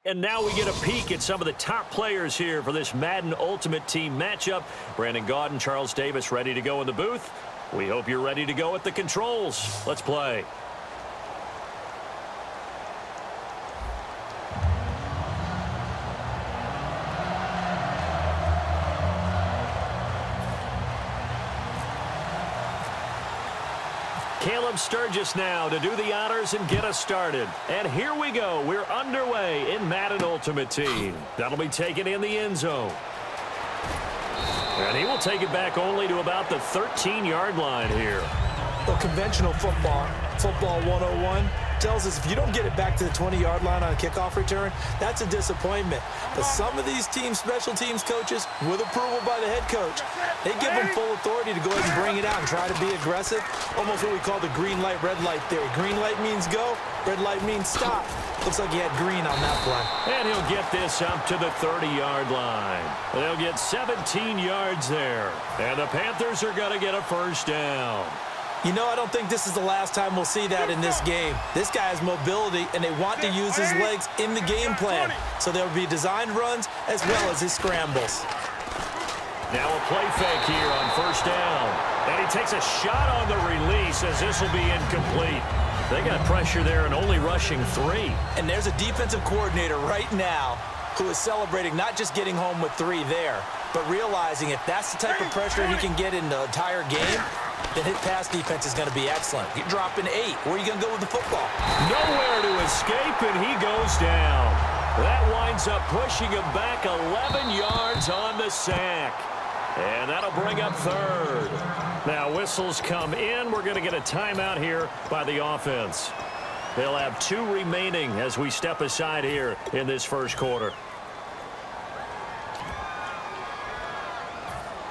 And now we get a peek at some of the top players here for this Madden Ultimate Team matchup. Brandon Gaudin, Charles Davis ready to go in the booth. We hope you're ready to go at the controls. Let's play. Caleb Sturgis now to do the honors and get us started. And here we go. We're underway in Madden Ultimate Team. That'll be taken in the end zone. And he will take it back only to about the 13-yard line here. Well, conventional football 101, tells us if you don't get it back to the 20-yard line on a kickoff return, that's a disappointment. But some of these team special teams coaches, with approval by the head coach, they give them full authority to go ahead and bring it out and try to be aggressive, almost what we call the green light, red light theory. Green light means go, red light means stop. Looks like he had green on that play. And he'll get this up to the 30-yard line. They'll get 17 yards there. And the Panthers are going to get a first down. You know, I don't think this is the last time we'll see that in this game. This guy has mobility, and they want to use his legs in the game plan. So there will be designed runs as well as his scrambles. Now a play fake here on first down. And he takes a shot on the release as this will be incomplete. They got pressure there and only rushing 3. And there's a defensive coordinator right now who is celebrating not just getting home with 3 there, but realizing if that's the type of pressure he can get in the entire game, then his pass defense is going to be excellent. You're dropping 8. Where are you going to go with the football? Nowhere to escape, and he goes down. That winds up pushing him back 11 yards on the sack. And that'll bring up third. Now whistles come in. We're going to get a timeout here by the offense. They'll have 2 remaining as we step aside here in this first quarter.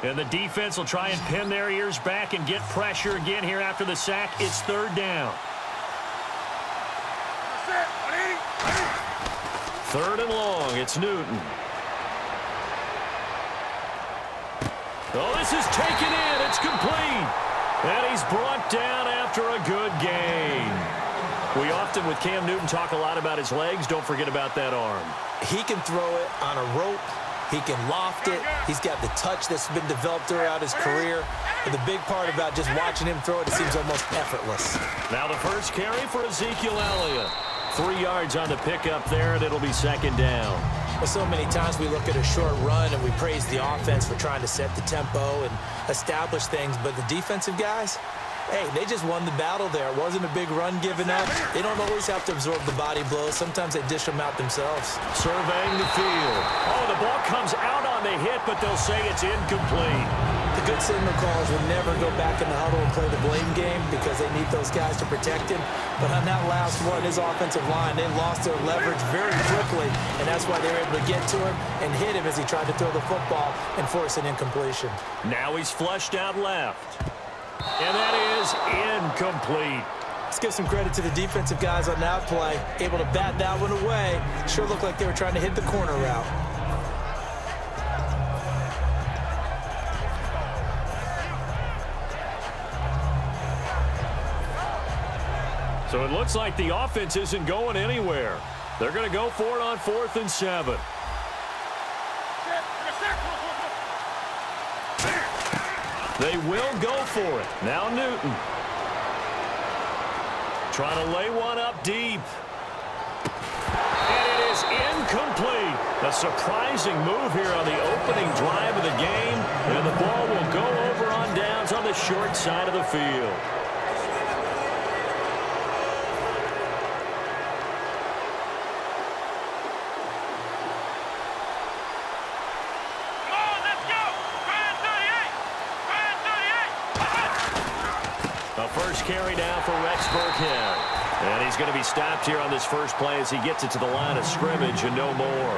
And the defense will try and pin their ears back and get pressure again here after the sack. It's third down. Third and long. It's Newton. Oh, this is taken in. It's complete. And he's brought down after a good gain. We often, with Cam Newton, talk a lot about his legs. Don't forget about that arm. He can throw it on a rope. He can loft it. He's got the touch that's been developed throughout his career. But the big part about just watching him throw it, it seems almost effortless. Now the first carry for Ezekiel Elliott. 3 yards on the pickup there, and it'll be second down. Well, so many times we look at a short run and we praise the offense for trying to set the tempo and establish things. But the defensive guys, hey, they just won the battle there. It wasn't a big run given up. They don't always have to absorb the body blows. Sometimes they dish them out themselves. Surveying the field. Oh, the ball comes out on the hit, but they'll say it's incomplete. The good signal callers will never go back in the huddle and play the blame game because they need those guys to protect him. But on that last one, his offensive line, they lost their leverage very quickly, and that's why they were able to get to him and hit him as he tried to throw the football and force an incompletion. Now he's flushed out left. And that is incomplete. Let's give some credit to the defensive guys on that play. Able to bat that one away. Sure looked like they were trying to hit the corner route. So it looks like the offense isn't going anywhere. They're going to go for it on 4th and 7. They will go for it. Now Newton. Trying to lay one up deep. And it is incomplete. A surprising move here on the opening drive of the game. And the ball will go over on downs on the short side of the field. First carry now for Rex Burkhead. And he's going to be stopped here on this first play as he gets it to the line of scrimmage and no more.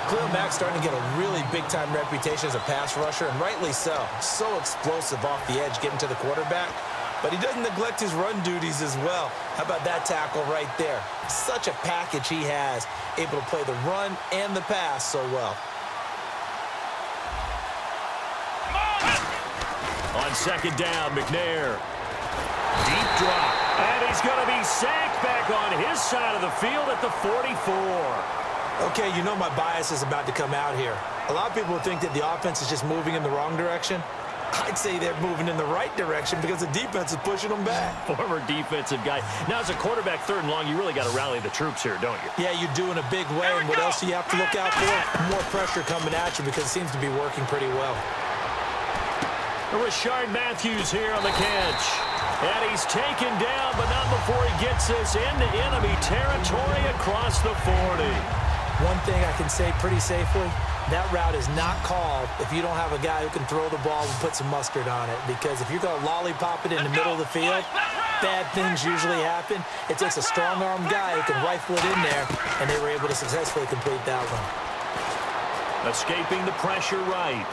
Khalil Mack's starting to get a really big-time reputation as a pass rusher, and rightly so. So explosive off the edge getting to the quarterback. But he doesn't neglect his run duties as well. How about that tackle right there? Such a package he has, able to play the run and the pass so well. On second down, McNair. Deep drop. And he's going to be sacked back on his side of the field at the 44. Okay, you know my bias is about to come out here. A lot of people think that the offense is just moving in the wrong direction. I'd say they're moving in the right direction because the defense is pushing them back. Former defensive guy. Now, as a quarterback, 3rd and long, you really got to rally the troops here, don't you? Yeah, you do in a big way. And what else do you have to look out for? More pressure coming at you because it seems to be working pretty well. Rashard Matthews here on the catch. And he's taken down, but not before he gets this into enemy territory across the 40. One thing I can say pretty safely, that route is not called if you don't have a guy who can throw the ball and put some mustard on it. Because if you're going to lollipop it in the middle of the field, bad things usually happen. It takes a strong-arm guy who can rifle it in there, and they were able to successfully complete that one. Escaping the pressure right.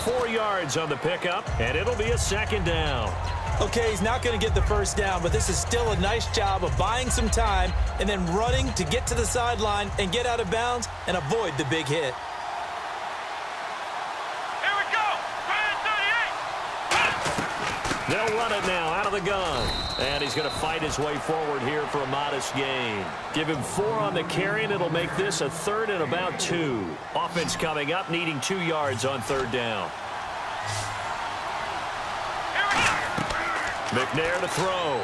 4 yards on the pickup, and it'll be a 2nd down. Okay, he's not going to get the 1st down, but this is still a nice job of buying some time and then running to get to the sideline and get out of bounds and avoid the big hit. Here we go! 38! They'll run it now out of the gun. And he's going to fight his way forward here for a modest gain. Give him 4 on the carry, and it'll make this a 3rd and about 2. Offense coming up, needing 2 yards on 3rd down. McNair to throw.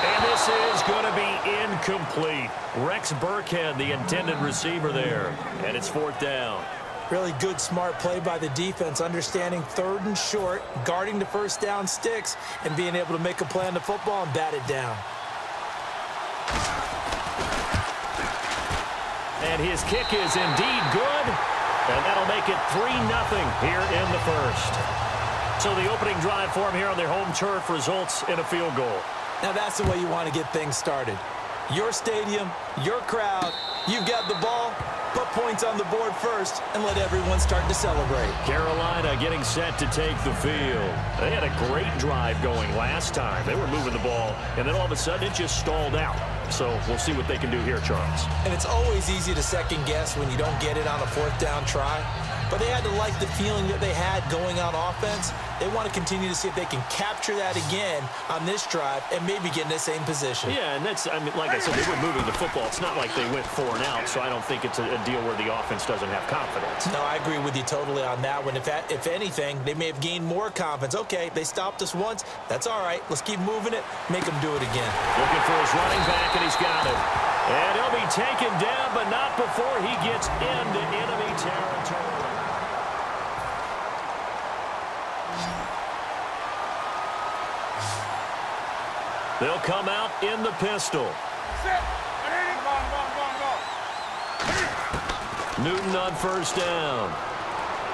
And this is going to be incomplete. Rex Burkhead, the intended receiver there. And it's 4th down. Really good, smart play by the defense, understanding 3rd and short, guarding the 1st down sticks, and being able to make a play on the football and bat it down. And his kick is indeed good. And that'll make it 3-0 here in the 1st. So the opening drive for him here on their home turf results in a field goal. Now that's the way you want to get things started. Your stadium, your crowd, you've got the ball, put points on the board first, and let everyone start to celebrate. Carolina getting set to take the field. They had a great drive going last time. They were moving the ball, and then all of a sudden it just stalled out. So we'll see what they can do here, Charles. And it's always easy to second guess when you don't get it on a 4th down try. But they had to like the feeling that they had going on offense. They want to continue to see if they can capture that again on this drive and maybe get in the same position. Yeah, and that's, I mean, like I said, they were moving the football. It's not like they went 4 and out, so I don't think it's a deal where the offense doesn't have confidence. No, I agree with you totally on that one. If anything, they may have gained more confidence. Okay, they stopped us once. That's all right. Let's keep moving it. Make them do it again. Looking for his running back, and he's got it. And he'll be taken down, but not before he gets into enemy territory. They'll come out in the pistol. Newton on 1st down.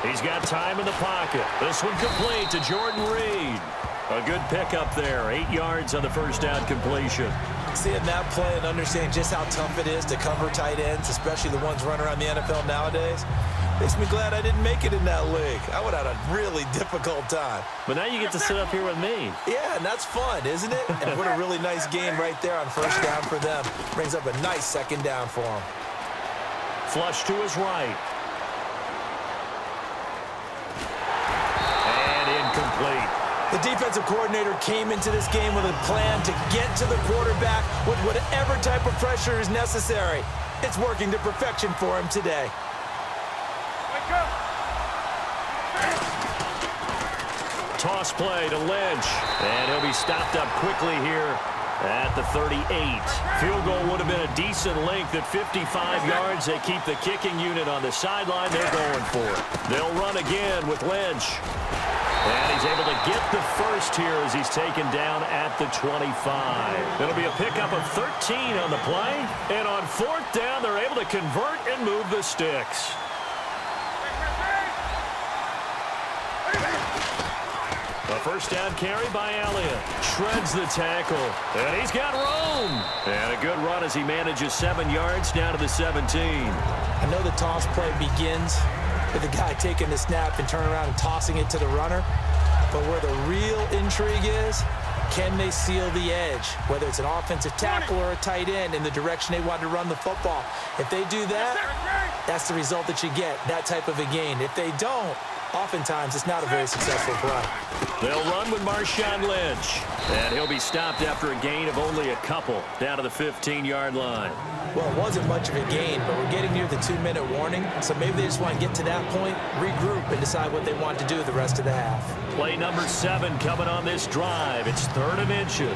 He's got time in the pocket. This one complete to Jordan Reed. A good pickup there. 8 yards on the 1st down completion. Seeing that play and understanding just how tough it is to cover tight ends, especially the ones running around the NFL nowadays, makes me glad I didn't make it in that league. I would have had a really difficult time. But now you get to sit up here with me. Yeah, and that's fun, isn't it? And what a really nice game right there on 1st down for them. Brings up a nice 2nd down for them. Flush to his right. And incomplete. The defensive coordinator came into this game with a plan to get to the quarterback with whatever type of pressure is necessary. It's working to perfection for him today. Toss play to Lynch. And he'll be stopped up quickly here at the 38. Field goal would have been a decent length at 55 yards. They keep the kicking unit on the sideline. They're going for it. They'll run again with Lynch. And he's able to get the 1st here as he's taken down at the 25. It'll be a pickup of 13 on the play. And on 4th down, they're able to convert and move the sticks. A 1st down carry by Elliott. Shreds the tackle. And he's got room. And a good run as he manages 7 yards down to the 17. I know the toss play begins with the guy taking the snap and turning around and tossing it to the runner. But where the real intrigue is, can they seal the edge? Whether it's an offensive tackle or a tight end in the direction they want to run the football. If they do that, that's the result that you get, that type of a gain. If they don't, oftentimes it's not a very successful play. They'll run with Marshawn Lynch. And he'll be stopped after a gain of only a couple down to the 15-yard line. Well, it wasn't much of a gain, but we're getting near the 2-minute warning, so maybe they just want to get to that point, regroup, and decide what they want to do the rest of the half. Play number 7 coming on this drive. It's 3rd and inches.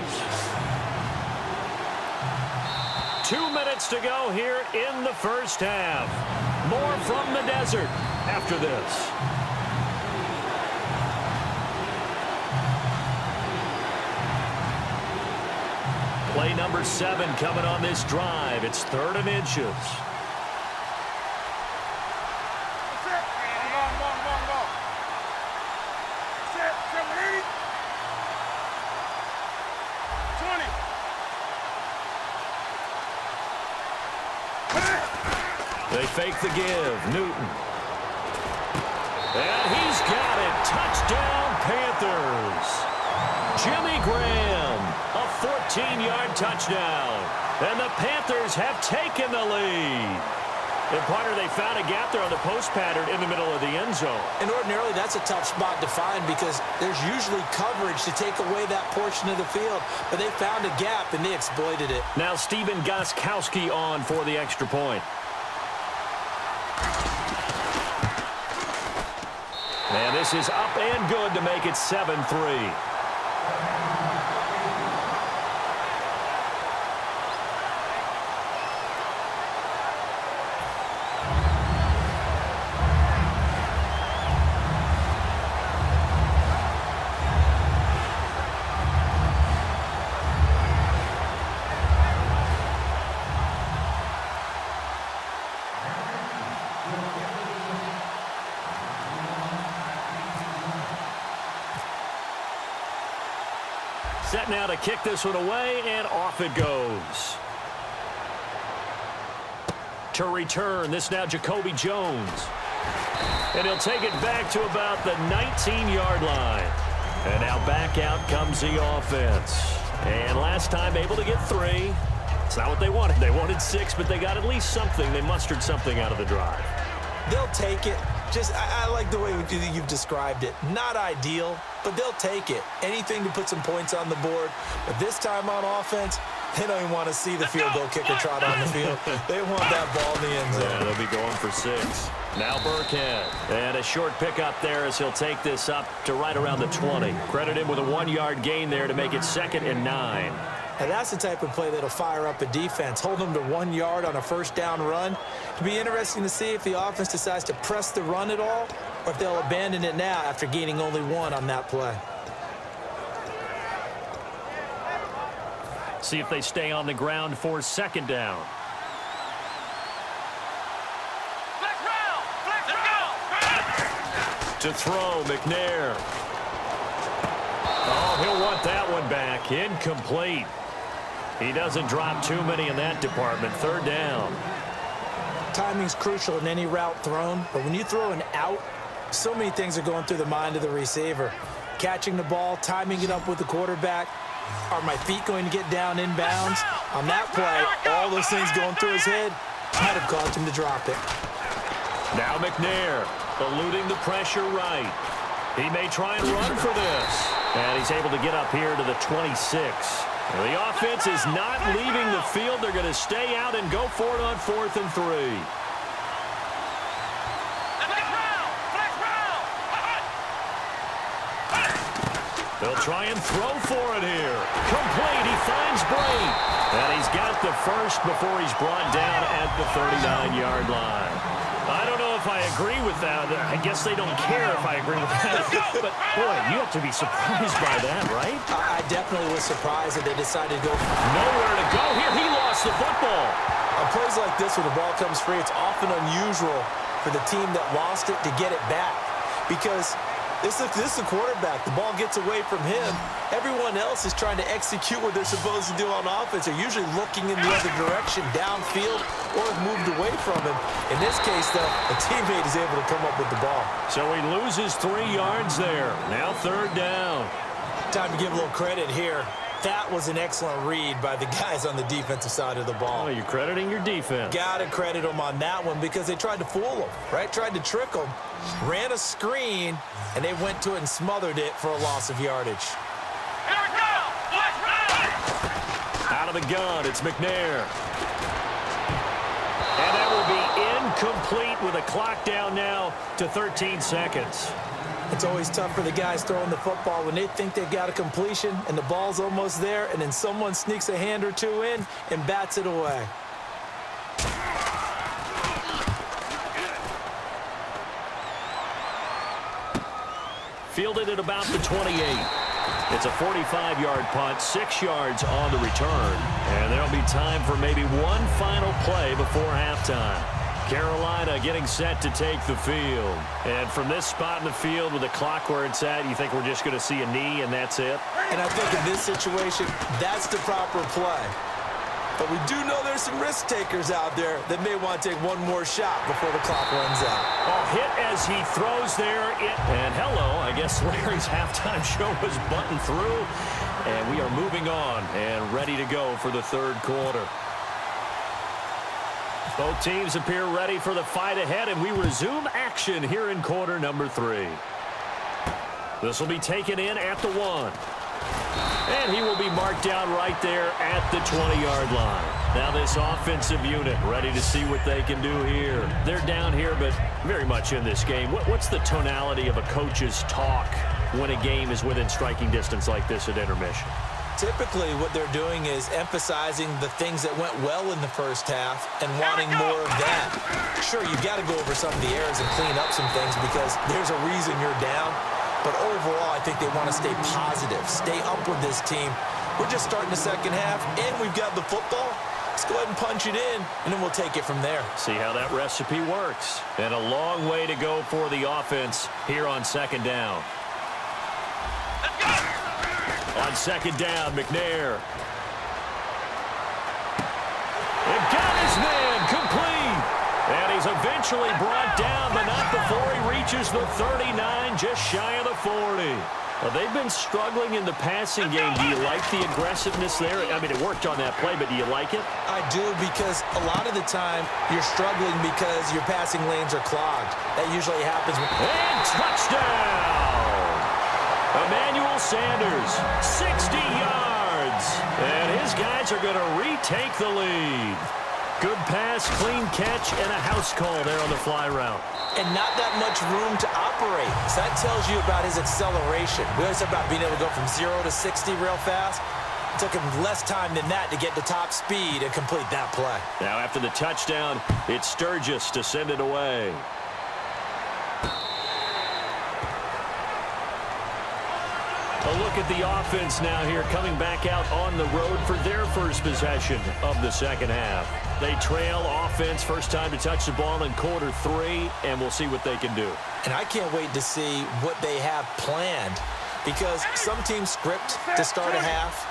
2 minutes to go here in the first half. More from the desert after this. Play number 7 coming on this drive. It's 3rd and inches. They fake the give. Newton. And he's got it. Touchdown, Panthers. Jimmy Graham, a 14-yard touchdown. And the Panthers have taken the lead. And, partner, they found a gap there on the post pattern in the middle of the end zone. And ordinarily, that's a tough spot to find because there's usually coverage to take away that portion of the field. But they found a gap, and they exploited it. Now Stephen Gostkowski on for the extra point. And this is up and good to make it 7-3. Set now to kick this one away, and off it goes. To return, this now Jacoby Jones. And he'll take it back to about the 19-yard line. And now back out comes the offense. And last time able to get 3. It's not what they wanted. They wanted 6, but they got at least something. They mustered something out of the drive. They'll take it. I like the way you've described it. Not ideal, but they'll take it. Anything to put some points on the board. But this time on offense, they don't even want to see the field goal kicker trot on the field. They want that ball in the end zone. Yeah, they'll be going for 6. Now Burkhead. And a short pickup there as he'll take this up to right around the 20. Credit him with a 1-yard gain there to make it 2nd and 9. And that's the type of play that'll fire up a defense. Hold them to 1 yard on a first down run. It'll be interesting to see if the offense decides to press the run at all or if they'll abandon it now after gaining only 1 on that play. See if they stay on the ground for 2nd down. To throw, McNair. Oh, he'll want that one back. Incomplete. He doesn't drop too many in that department. 3rd down. Timing's crucial in any route thrown, but when you throw an out, so many things are going through the mind of the receiver. Catching the ball, timing it up with the quarterback. Are my feet going to get down inbounds? On that play, all those things going through his head might have caused him to drop it. Now McNair eluding the pressure right. He may try and run for this. And he's able to get up here to the 26. The offense is not leaving the field. They're going to stay out and go for it on 4th and 3. They'll try and throw for it here. Complete. He finds Bray. And he's got the first before he's brought down at the 39-yard line. I don't know if I agree with that. I guess they don't care if I agree with that. But, boy, you have to be surprised by that, right? I definitely was surprised that they decided to go. Nowhere to go here. He lost the football. On plays like this, when the ball comes free, it's often unusual for the team that lost it to get it back. Because this is the quarterback. The ball gets away from him. Everyone else is trying to execute what they're supposed to do on offense. They're usually looking in the other direction, downfield, or have moved away from him. In this case, though, a teammate is able to come up with the ball. So he loses 3 yards there. Now 3rd down. Time to give a little credit here. That was an excellent read by the guys on the defensive side of the ball. Oh, you're crediting your defense. Got to credit them on that one because they tried to fool them, right? Tried to trick them, ran a screen, and they went to it and smothered it for a loss of yardage. Here we go! Let's run! Out of the gun, it's McNair. And that will be incomplete with a clock down now to 13 seconds. It's always tough for the guys throwing the football when they think they've got a completion and the ball's almost there, and then someone sneaks a hand or two in and bats it away. Fielded at about the 28. It's a 45-yard punt, 6 yards on the return. And there'll be time for maybe one final play before halftime. Carolina getting set to take the field. And from this spot in the field with the clock where it's at, you think we're just going to see a knee and that's it? And I think in this situation, that's the proper play. But we do know there's some risk takers out there that may want to take one more shot before the clock runs out. Oh, hit as he throws there. And hello, I guess Larry's halftime show was buttoned through. And we are moving on and ready to go for the third quarter. Both teams appear ready for the fight ahead, and we resume action here in quarter number 3. This will be taken in at the 1. And he will be marked down right there at the 20-yard line. Now this offensive unit ready to see what they can do here. They're down here, but very much in this game. What's the tonality of a coach's talk when a game is within striking distance like this at intermission? Typically, what they're doing is emphasizing the things that went well in the first half and wanting more of that. Sure, you've got to go over some of the errors and clean up some things because there's a reason you're down. But overall, I think they want to stay positive, stay up with this team. We're just starting the second half, and we've got the football. Let's go ahead and punch it in, and then we'll take it from there. See how that recipe works. And a long way to go for the offense here on second down. Let's go! On second down, McNair. And got his man complete. And he's eventually brought down, but not before he reaches the 39, just shy of the 40. Well, they've been struggling in the passing game. Do you like the aggressiveness there? I mean, it worked on that play, but do you like it? I do, because a lot of the time you're struggling because your passing lanes are clogged. That usually happens. And touchdown! Emmanuel Sanders, 60 yards. And his guys are going to retake the lead. Good pass, clean catch, and a house call there on the fly route. And not that much room to operate. So that tells you about his acceleration. We always talk about being able to go from 0 to 60 real fast. It took him less time than that to get to top speed and complete that play. Now after the touchdown, it's Sturgis to send it away. A look at the offense now here, coming back out on the road for their first possession of the second half. They trail offense, first time to touch the ball in quarter 3, and we'll see what they can do. And I can't wait to see what they have planned, because some teams script to start a half.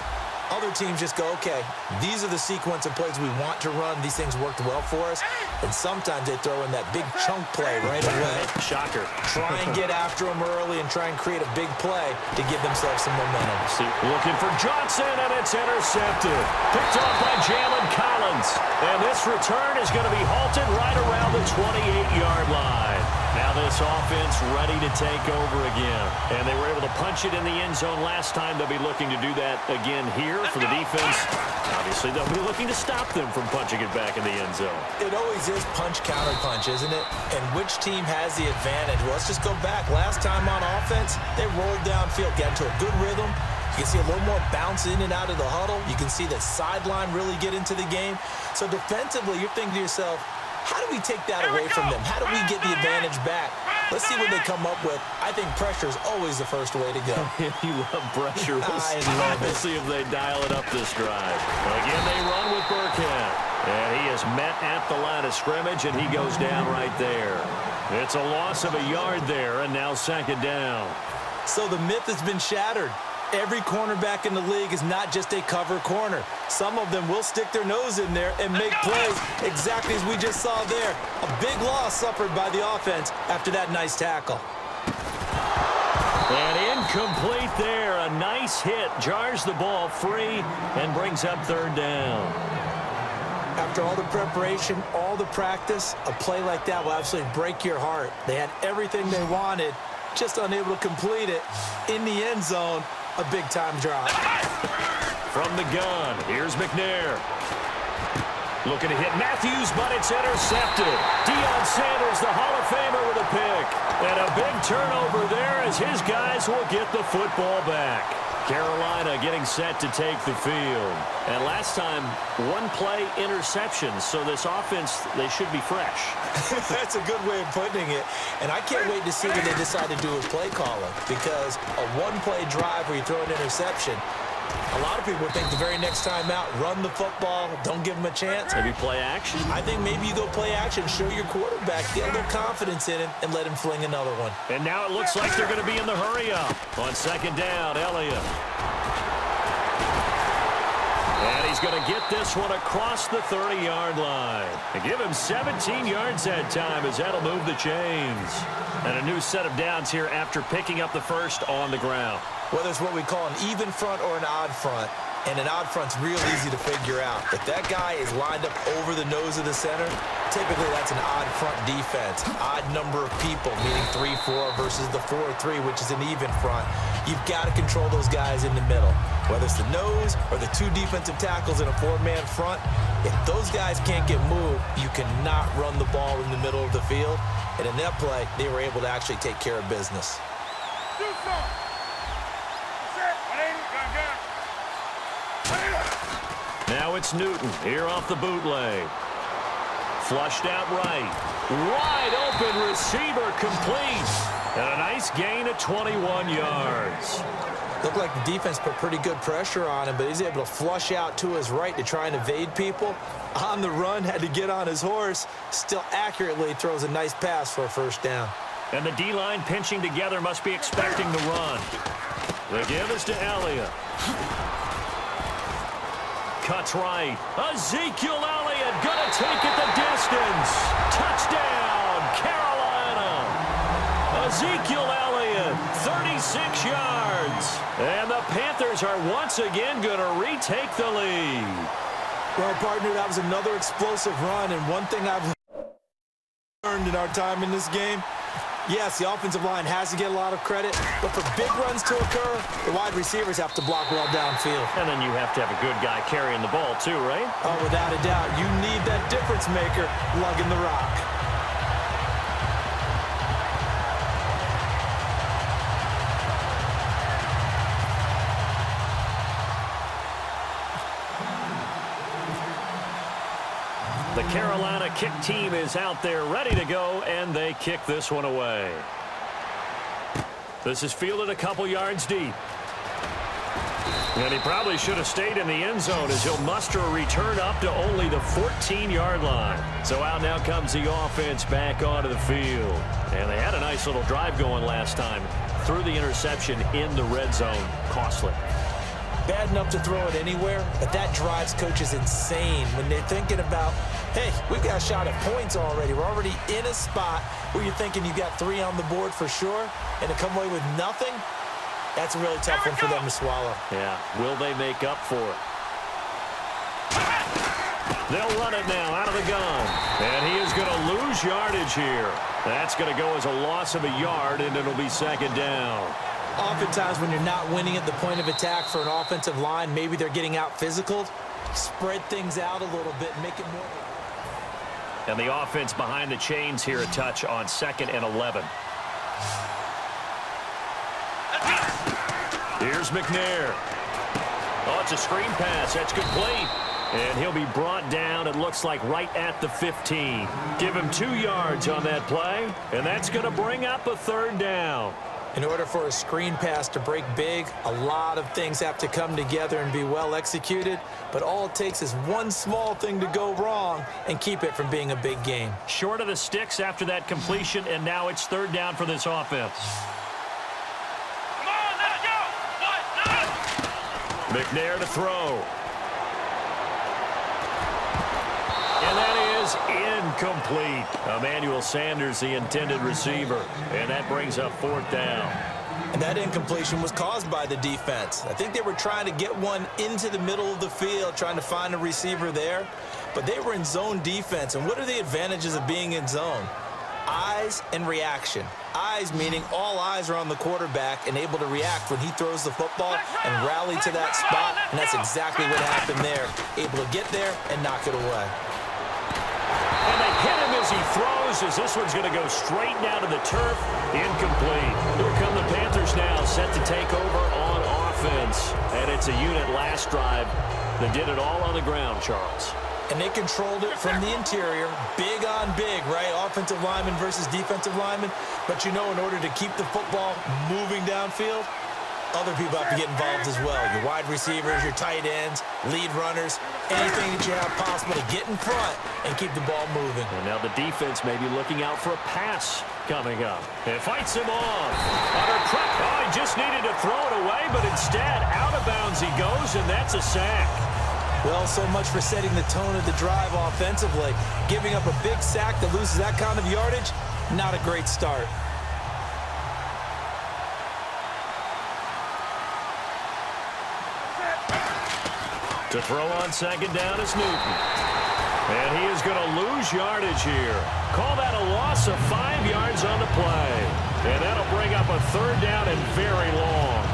Other teams just go, okay, these are the sequence of plays we want to run. These things worked well for us. And sometimes they throw in that big chunk play right away. Shocker. Try and get after them early and try and create a big play to give themselves some momentum. See, looking for Johnson, and it's intercepted. Picked off by Jalen Collins. And this return is going to be halted right around the 28-yard line. Now this offense ready to take over again. And they were able to punch it in the end zone last time. They'll be looking to do that again here for the defense. Obviously, they'll be looking to stop them from punching it back in the end zone. It always is punch-counter-punch, isn't it? And which team has the advantage? Well, let's just go back. Last time on offense, they rolled downfield, got into a good rhythm. You can see a little more bounce in and out of the huddle. You can see the sideline really get into the game. So defensively, you're thinking to yourself, how do we take that away from them? How do we get the advantage back? Let's see what they come up with. I think pressure is always the first way to go. You love pressure. We'll see if they dial it up this drive. Again, they run with Burkhead. And he is met at the line of scrimmage, and he goes down right there. It's a loss of a yard there, and now second down. So the myth has been shattered. Every cornerback in the league is not just a cover corner. Some of them will stick their nose in there and make plays exactly as we just saw there. A big loss suffered by the offense after that nice tackle. And incomplete there. A nice hit. Jars the ball free and brings up third down. After all the preparation, all the practice, a play like that will absolutely break your heart. They had everything they wanted, just unable to complete it. In the end zone, a big-time drop. From the gun, here's McNair. Looking to hit Matthews, but it's intercepted. Deion Sanders, the Hall of Famer, with a pick. And a big turnover there as his guys will get the football back. Carolina getting set to take the field. And last time, one-play interception, so this offense, they should be fresh. That's a good way of putting it. And I can't wait to see what they decide to do with play calling, because a one-play drive where you throw an interception, a lot of people think the very next time out, run the football, don't give them a chance. Maybe play action? I think maybe you go play action, show your quarterback, get a little confidence in him, and let him fling another one. And now it looks like they're going to be in the hurry-up. On second down, Elliott. And he's going to get this one across the 30-yard line. And give him 17 yards that time as that'll move the chains. And a new set of downs here after picking up the first on the ground. Whether it's what we call an even front or an odd front, and an odd front's real easy to figure out. If that guy is lined up over the nose of the center, typically that's an odd front defense. Odd number of people, meaning 3-4 versus the 4-3, which is an even front. You've got to control those guys in the middle. Whether it's the nose or the two defensive tackles in a four-man front, if those guys can't get moved, you cannot run the ball in the middle of the field. And in that play, they were able to actually take care of business. Now it's Newton here off the bootleg. Flushed out right. Wide open receiver complete. And a nice gain of 21 yards. Looked like the defense put pretty good pressure on him, but he's able to flush out to his right to try and evade people. On the run, had to get on his horse. Still accurately throws a nice pass for a first down. And the D-line pinching together must be expecting the run. The give is to Elliott. Cuts right. Ezekiel Elliott gonna take it the distance. Touchdown, Carolina. Ezekiel Elliott, 36 yards. And the Panthers are once again gonna retake the lead. Well, partner, that was another explosive run, and one thing I've learned in our time in this game, yes, the offensive line has to get a lot of credit, but for big runs to occur, the wide receivers have to block well downfield. And then you have to have a good guy carrying the ball too, right? Oh, without a doubt. You need that difference maker lugging the rock. The Carolina kick team is out there ready to go, and they kick this one away. This is fielded a couple yards deep. And he probably should have stayed in the end zone as he'll muster a return up to only the 14-yard line. So out now comes the offense back onto the field. And they had a nice little drive going last time. Threw the interception in the red zone. Costly. Bad enough to throw it anywhere, but that drives coaches insane when they're thinking about, hey, we've got a shot at points already. We're already in a spot where you're thinking you've got 3 on the board for sure, and to come away with nothing, that's a really tough one for them to swallow. Yeah, will they make up for it? They'll run it now out of the gun. And he is going to lose yardage here. That's going to go as a loss of a yard, and it'll be second down. Oftentimes when you're not winning at the point of attack for an offensive line, maybe they're getting out physical, spread things out a little bit, make it more. And the offense behind the chains here a touch on 2nd and 11. Here's McNair. Oh, it's a screen pass. That's complete. And he'll be brought down, it looks like, right at the 15. Give him 2 yards on that play, and that's going to bring up a third down. In order for a screen pass to break big, a lot of things have to come together and be well executed, but all it takes is one small thing to go wrong and keep it from being a big game. Short of the sticks after that completion, and now it's third down for this offense. Come on, let's go. McNair to throw. And that is incomplete. Emmanuel Sanders, the intended receiver. And that brings up 4th down. And that incompletion was caused by the defense. I think they were trying to get one into the middle of the field, trying to find a receiver there. But they were in zone defense. And what are the advantages of being in zone? Eyes and reaction. Eyes meaning all eyes are on the quarterback and able to react when he throws the football and rally to that spot. And that's exactly what happened there. Able to get there and knock it away. And they hit him as he throws, as this one's going to go straight down to the turf. Incomplete. Here come the Panthers now, set to take over on offense. And it's a unit last drive that did it all on the ground, Charles. And they controlled it from the interior, big on big, right? Offensive lineman versus defensive lineman. But you know, in order to keep the football moving downfield, other people have to get involved as well. Your wide receivers, your tight ends, lead runners, anything that you have possible to get in front and keep the ball moving. And now the defense may be looking out for a pass coming up. It fights him off. Under pressure. Oh, he just needed to throw it away, but instead, out of bounds he goes, and that's a sack. Well, so much for setting the tone of the drive offensively. Giving up a big sack that loses that kind of yardage, not a great start. To throw on second down is Newton. And he is going to lose yardage here. Call that a loss of 5 yards on the play. And that'll bring up a third down and very long.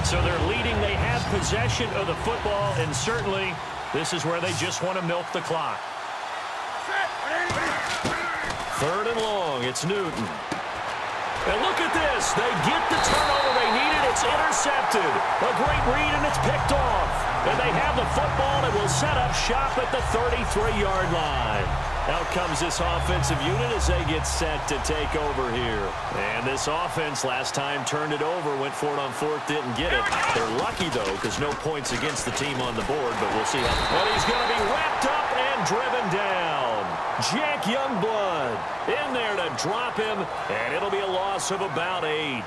So they're leading. They have possession of the football, and certainly this is where they just want to milk the clock. Third and long. It's Newton. And look at this. They get the turnover they needed. It's intercepted. A great read, and it's picked off. And they have the football and will set up shop at the 33-yard line. Out comes this offensive unit as they get set to take over here. And this offense last time turned it over, went for it on fourth, didn't get it. They're lucky, though, because no points against the team on the board, but we'll see how. But he's going to be wrapped up and driven down. Jack Youngblood in there to drop him, and it'll be a loss of about 8.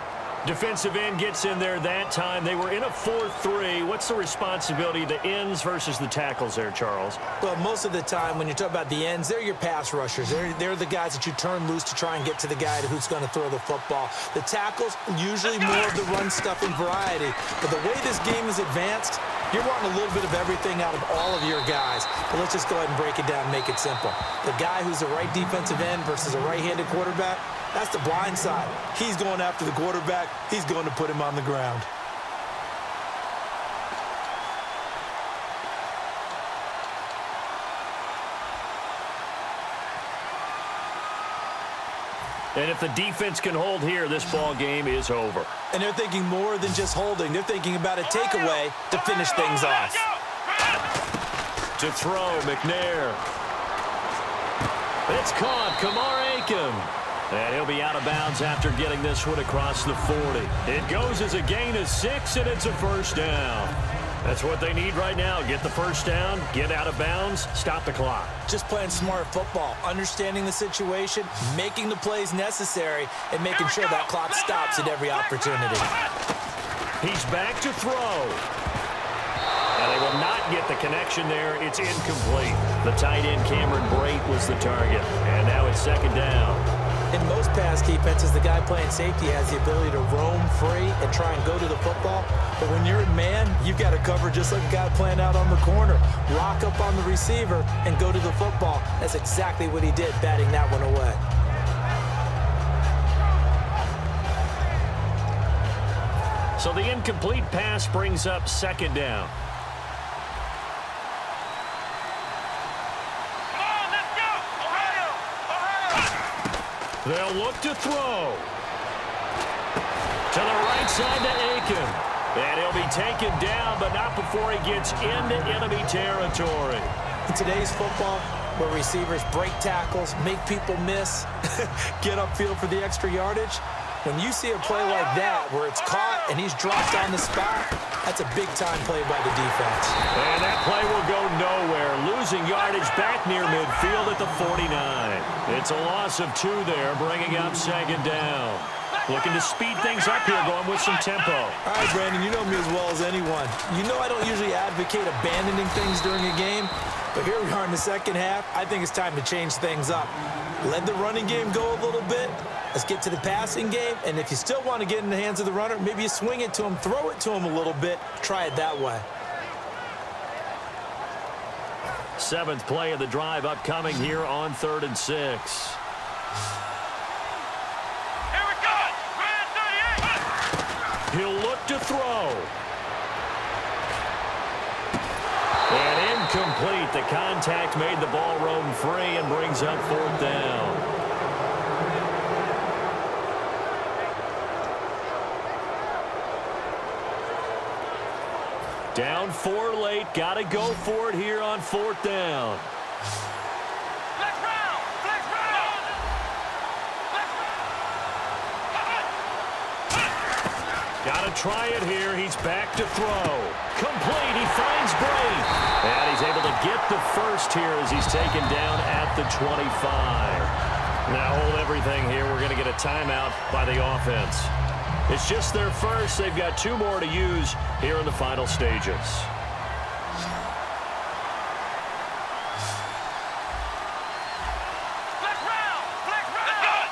Defensive end gets in there that time. They were in a 4-3. What's the responsibility of the ends versus the tackles there, Charles? Well, most of the time when you talk about the ends, they're your pass rushers. They're the guys that you turn loose to try and get to the guy who's going to throw the football. The tackles, usually more of the run-stuffing variety. But the way this game is advanced, you're wanting a little bit of everything out of all of your guys. But let's just go ahead and break it down and make it simple. The guy who's the right defensive end versus a right-handed quarterback, that's the blind side. He's going after the quarterback. He's going to put him on the ground. And if the defense can hold here, this ball game is over. And they're thinking more than just holding. They're thinking about a takeaway to finish things off. To throw, McNair. It's caught, Kamar Aiken. And he'll be out of bounds after getting this one across the 40. It goes as a gain of 6, and it's a first down. That's what they need right now. Get the first down, get out of bounds, stop the clock. Just playing smart football, understanding the situation, making the plays necessary, and making sure that clock stops at every opportunity. He's back to throw. And they will not get the connection there. It's incomplete. The tight end, Cameron Brate, was the target. And now it's second down. In most pass defenses, the guy playing safety has the ability to roam free and try and go to the football. But when you're in man, you've got to cover just like a guy playing out on the corner. Rock up on the receiver and go to the football. That's exactly what he did, batting that one away. So the incomplete pass brings up second down. They'll look to throw. To the right side to Aiken. And he'll be taken down, but not before he gets into enemy territory. In today's football, where receivers break tackles, make people miss, get upfield for the extra yardage, when you see a play like that where it's caught and he's dropped on the spot, that's a big-time play by the defense. And that play will go nowhere. Losing yardage back near midfield at the 49. It's a loss of 2 there, bringing up second down. Looking to speed things up here, going with some tempo. All right, Brandon, you know me as well as anyone. You know I don't usually advocate abandoning things during a game, but here we are in the second half. I think it's time to change things up. Let the running game go a little bit. Let's get to the passing game. And if you still want to get in the hands of the runner, maybe you swing it to him, throw it to him a little bit. Try it that way. 7th play of the drive upcoming here on 3rd and 6. Here we go. Grand 38. He'll look to throw. And incomplete. The contact made the ball roam free and brings up 4th down. Down 4 late. Got to go for it here on 4th down. Flex round. Flex round. Got to try it here. He's back to throw. Complete. He finds Bray. And he's able to get the first here as he's taken down at the 25. Now hold everything here. We're going to get a timeout by the offense. It's just their first. They've got 2 more to use here in the final stages. Flex round. Flex round.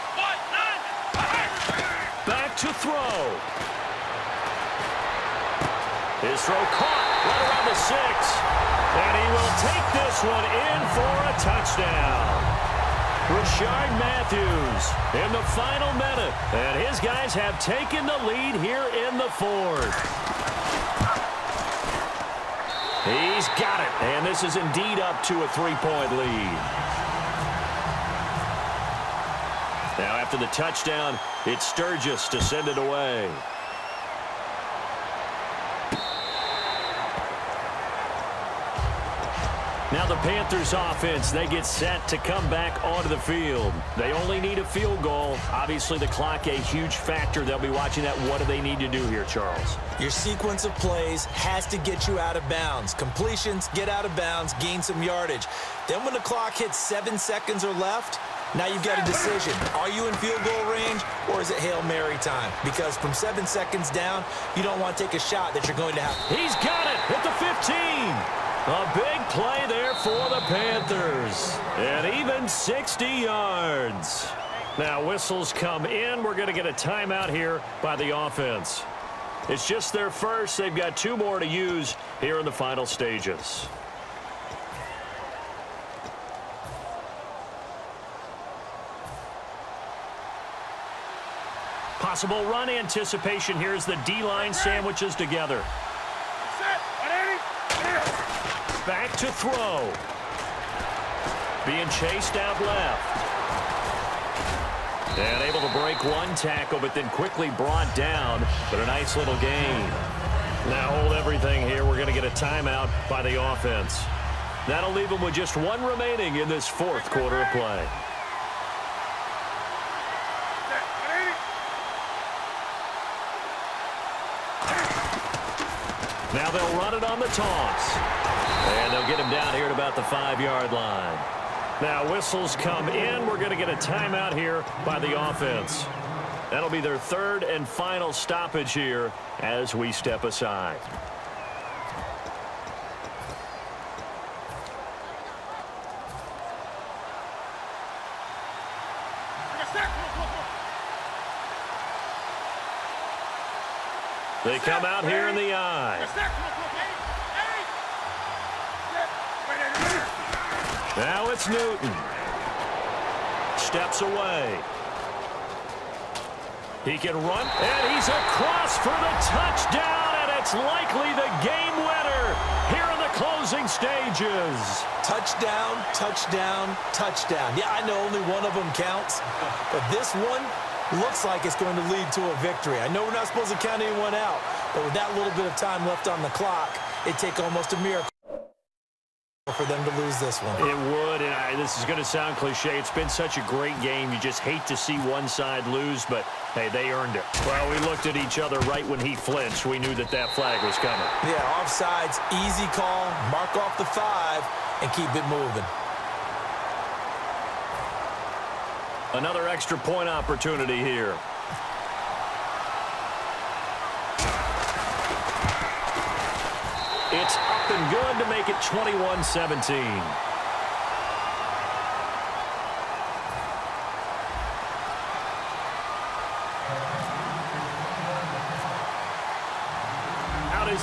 Back to throw. His throw caught right around the 6. And he will take this one in for a touchdown. Rashard Matthews in the final minute. And his guys have taken the lead here in the 4th. He's got it. And this is indeed up to a 3-point lead. Now after the touchdown, it's Sturgis to send it away. Now the Panthers offense, they get set to come back onto the field. They only need a field goal. Obviously the clock a huge factor. They'll be watching that. What do they need to do here, Charles? Your sequence of plays has to get you out of bounds. Completions, get out of bounds, gain some yardage. Then when the clock hits 7 seconds or left, now you've got a decision. Are you in field goal range or is it Hail Mary time? Because from 7 seconds down, you don't want to take a shot that you're going to have. He's got it at the 15. A big play there for the Panthers. And even 60 yards. Now whistles come in. We're going to get a timeout here by the offense. It's just their first. They've got 2 more to use here in the final stages. Possible run anticipation here as the D-line sandwiches together. Back to throw. Being chased out left. And able to break 1 tackle, but then quickly brought down. But a nice little gain. Now hold everything here. We're going to get a timeout by the offense. That'll leave them with just 1 remaining in this 4th quarter of play. Now they'll run it on the toss. And they'll get him down here at about the 5-yard line. Now whistles come in. We're going to get a timeout here by the offense. That'll be their 3rd and final stoppage here as we step aside. They come out here in the eye. Now it's Newton. Steps away. He can run, and he's across for the touchdown, and it's likely the game winner here in the closing stages. Touchdown, touchdown, touchdown. Yeah, I know only one of them counts, but this one looks like it's going to lead to a victory. I know we're not supposed to count anyone out, but with that little bit of time left on the clock, it'd take almost a miracle for them to lose this one. It would, and this is going to sound cliche. It's been such a great game. You just hate to see one side lose, but, hey, they earned it. Well, we looked at each other right when he flinched. We knew that that flag was coming. Yeah, offsides, easy call, mark off the 5, and keep it moving. Another extra point opportunity here. It's up and good to make it 21-17.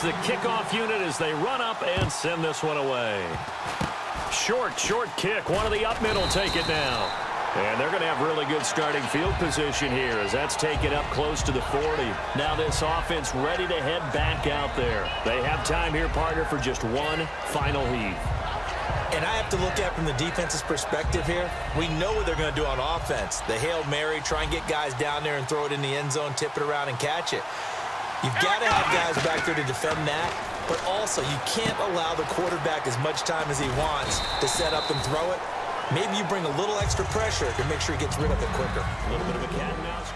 is the kickoff unit as they run up and send this one away. Short kick. One of the up middle take it now. And they're going to have really good starting field position here as that's taken up close to the 40. Now this offense ready to head back out there. They have time here, partner, for just one final heave. And I have to look at it from the defense's perspective here. We know what they're going to do on offense. The Hail Mary, try and get guys down there and throw it in the end zone, tip it around and catch it. You've got to have guys back there to defend that, but also you can't allow the quarterback as much time as he wants to set up and throw it. Maybe you bring a little extra pressure to make sure he gets rid of it quicker. A little bit of a cat and mouse.